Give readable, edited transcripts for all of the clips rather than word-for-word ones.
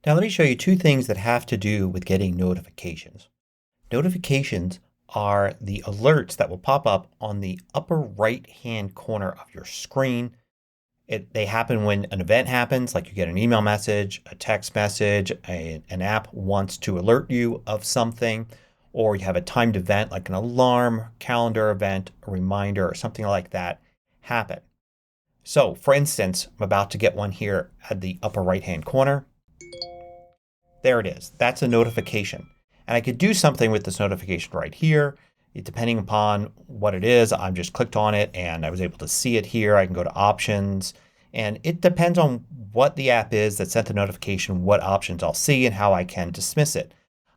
Now let me show you two things that have to do with getting notifications. Notifications are the alerts that will pop up on the upper right hand corner of your screen. They happen when an event happens, like you get an email message, a text message, an app wants to alert you of something, or you have a timed event like an alarm, calendar event, a reminder, or something like that happen. So for instance, I'm about to get one here at the upper right hand corner. There it is. That's a notification. And I could do something with this notification right here. Depending upon what it is, I just clicked on it and I was able to see it here. I can go to options and it depends on what the app is that sent the notification, what options I'll see, and how I can dismiss it.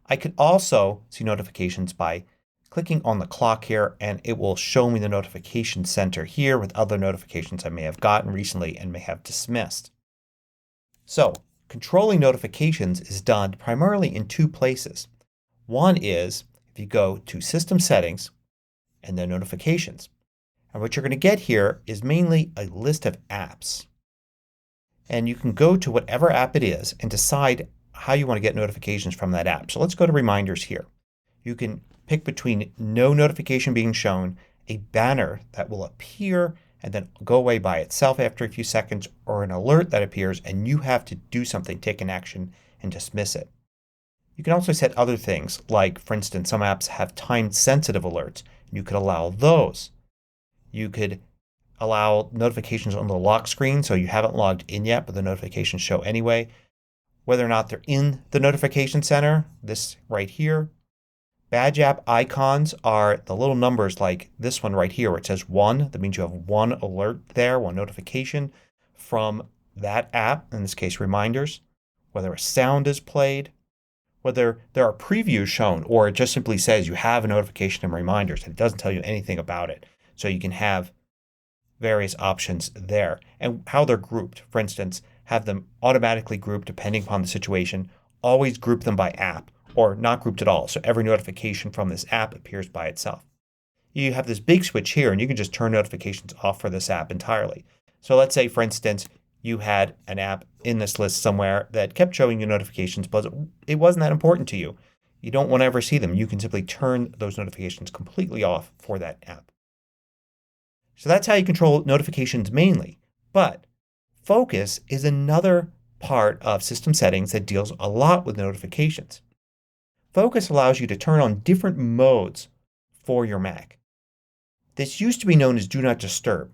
I could also see notifications by clicking on the clock here and it will show me the notification center here with other notifications I may have gotten recently and may have dismissed. So controlling notifications is done primarily in two places. One is if you go to System Settings and then Notifications. And what you're going to get here is mainly a list of apps. And you can go to whatever app it is and decide how you want to get notifications from that app. So let's go to Reminders here. You can pick between no notification being shown, a banner that will appear and then go away by itself after a few seconds, or an alert that appears and you have to do something, take an action, and dismiss it. You can also set other things like, for instance, some apps have time sensitive alerts. You could allow those. You could allow notifications on the lock screen so you haven't logged in yet but the notifications show anyway. Whether or not they're in the notification center, this right here. Badge app icons are the little numbers like this one right here where it says 1. That means you have one alert there, one notification from that app, in this case Reminders. Whether a sound is played, whether there are previews shown, or it just simply says you have a notification in Reminders and it doesn't tell you anything about it. So you can have various options there. And how they're grouped. For instance, have them automatically grouped depending upon the situation. Always group them by app or not grouped at all. So every notification from this app appears by itself. You have this big switch here and you can just turn notifications off for this app entirely. So let's say, for instance, you had an app in this list somewhere that kept showing you notifications but it wasn't that important to you. You don't want to ever see them. You can simply turn those notifications completely off for that app. So that's how you control notifications mainly. But Focus is another part of system settings that deals a lot with notifications. Focus allows you to turn on different modes for your Mac. This used to be known as Do Not Disturb.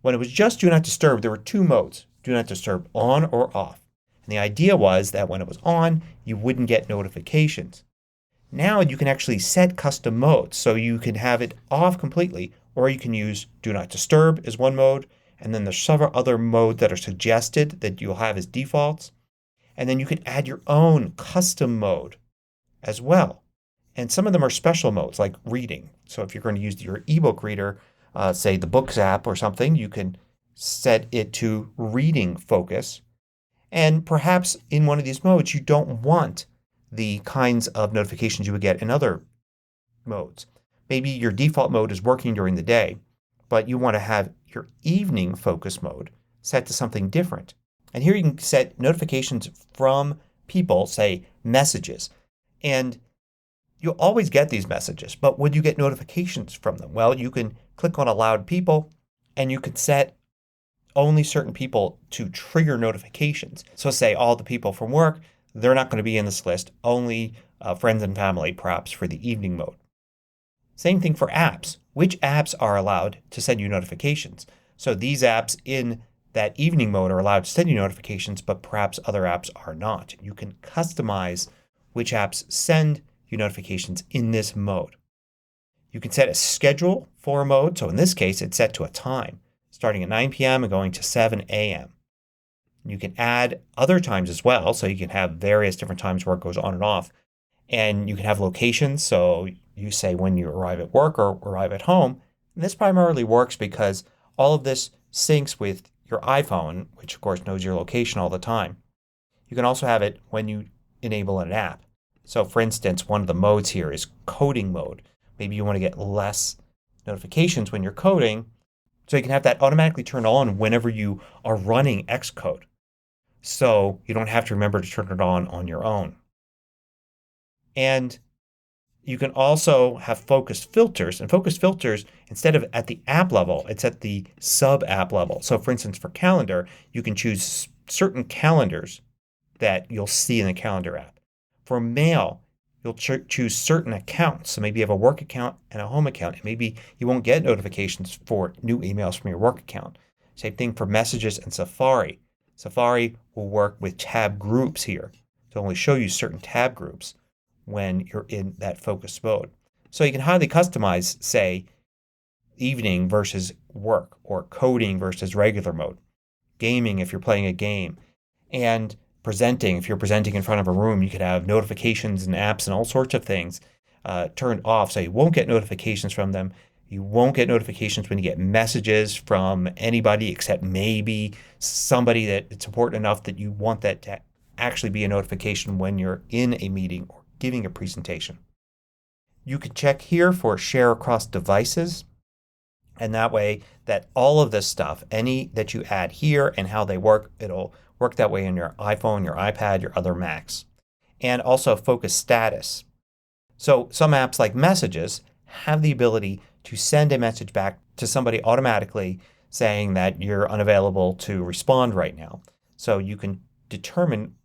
When it was just Do Not Disturb, there were two modes, Do Not Disturb on or off. And the idea was that when it was on, you wouldn't get notifications. Now you can actually set custom modes. So you can have it off completely, or you can use Do Not Disturb as one mode. And then there's several other modes that are suggested that you'll have as defaults. And then you can add your own custom mode as well. And some of them are special modes like reading. So if you're going to use your ebook reader, say the Books app or something, you can set it to reading focus. And perhaps in one of these modes you don't want the kinds of notifications you would get in other modes. Maybe your default mode is working during the day, but you want to have your evening focus mode set to something different. And here you can set notifications from people, say messages. And you'll always get these messages, but would you get notifications from them? Well, you can click on Allowed People and you could set only certain people to trigger notifications. So say all the people from work, they're not going to be in this list. Only friends and family perhaps for the evening mode. Same thing for apps. Which apps are allowed to send you notifications? So these apps in that evening mode are allowed to send you notifications, but perhaps other apps are not. You can customize which apps send you notifications in this mode. You can set a schedule for a mode. So in this case it's set to a time starting at 9 p.m. and going to 7 a.m. You can add other times as well. So you can have various different times where it goes on and off. And you can have locations. So you say when you arrive at work or arrive at home. And this primarily works because all of this syncs with your iPhone, which of course knows your location all the time. You can also have it when you enable an app. So for instance, one of the modes here is coding mode. Maybe you want to get less notifications when you're coding. So you can have that automatically turn on whenever you are running Xcode. so you don't have to remember to turn it on your own. And you can also have focused filters. And focused filters, instead of at the app level, it's at the sub app level. So for instance, for calendar, you can choose certain calendars that you'll see in the calendar app. For mail, you'll choose certain accounts. So maybe you have a work account and a home account. And maybe you won't get notifications for new emails from your work account. Same thing for messages and Safari. Safari will work with tab groups here to only show you certain tab groups when you're in that focus mode. So you can highly customize, say, evening versus work, or coding versus regular mode, gaming if you're playing a game, and presenting. If you're presenting in front of a room, you could have notifications and apps and all sorts of things turned off so you won't get notifications from them. You won't get notifications when you get messages from anybody except maybe somebody that it's important enough that you want that to actually be a notification when you're in a meeting or giving a presentation. You can check here for share across devices, and that way that all of this stuff, any that you add here and how they work, it'll work that way on your iPhone, your iPad, your other Macs. And also focus status. So some apps like Messages have the ability to send a message back to somebody automatically saying that you're unavailable to respond right now. So you can determine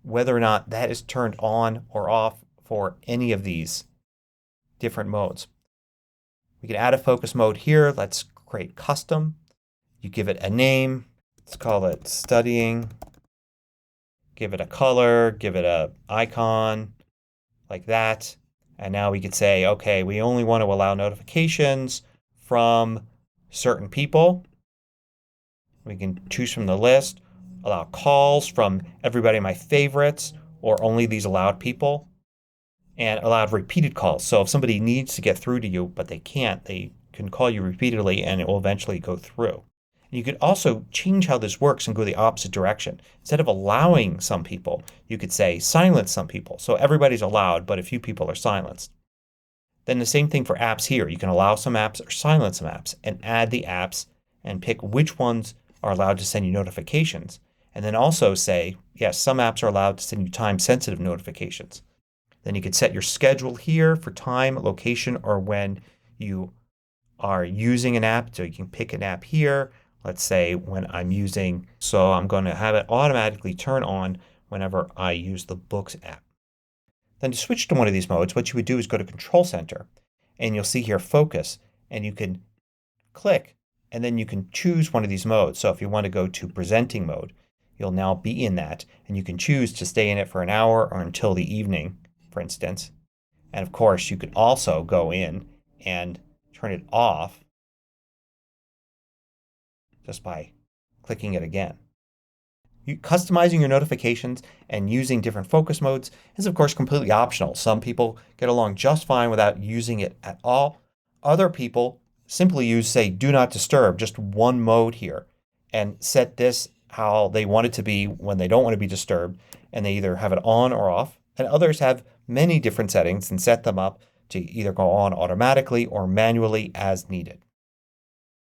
whether or not that is turned on or off for any of these different modes. We can add a focus mode here. Let's create custom. You give it a name. Let's call it studying. Give it a color. Give it an icon like that. And now we could say, okay, we only want to allow notifications from certain people. We can choose from the list. Allow calls from everybody in my favorites or only these allowed people. And allowed repeated calls. So if somebody needs to get through to you but they can't, they can call you repeatedly and it will eventually go through. You could also change how this works and go the opposite direction. Instead of allowing some people, you could say silence some people. So everybody's allowed but a few people are silenced. Then the same thing for apps here. You can allow some apps or silence some apps and add the apps and pick which ones are allowed to send you notifications. And then also say, yes, some apps are allowed to send you time-sensitive notifications. Then you can set your schedule here for time, location, or when you are using an app. So you can pick an app here. Let's say when I'm using, so I'm going to have it automatically turn on whenever I use the Books app. Then to switch to one of these modes, what you would do is go to Control Center and you'll see here Focus, and you can click and then you can choose one of these modes. So if you want to go to Presenting mode, you'll now be in that, and you can choose to stay in it for an hour or until the evening, for instance. And of course you could also go in and turn it off just by clicking it again. Customizing your notifications and using different focus modes is of course completely optional. Some people get along just fine without using it at all. Other people simply use, say, Do Not Disturb, just one mode here, and set this how they want it to be when they don't want to be disturbed, and they either have it on or off. And others have many different settings and set them up to either go on automatically or manually as needed.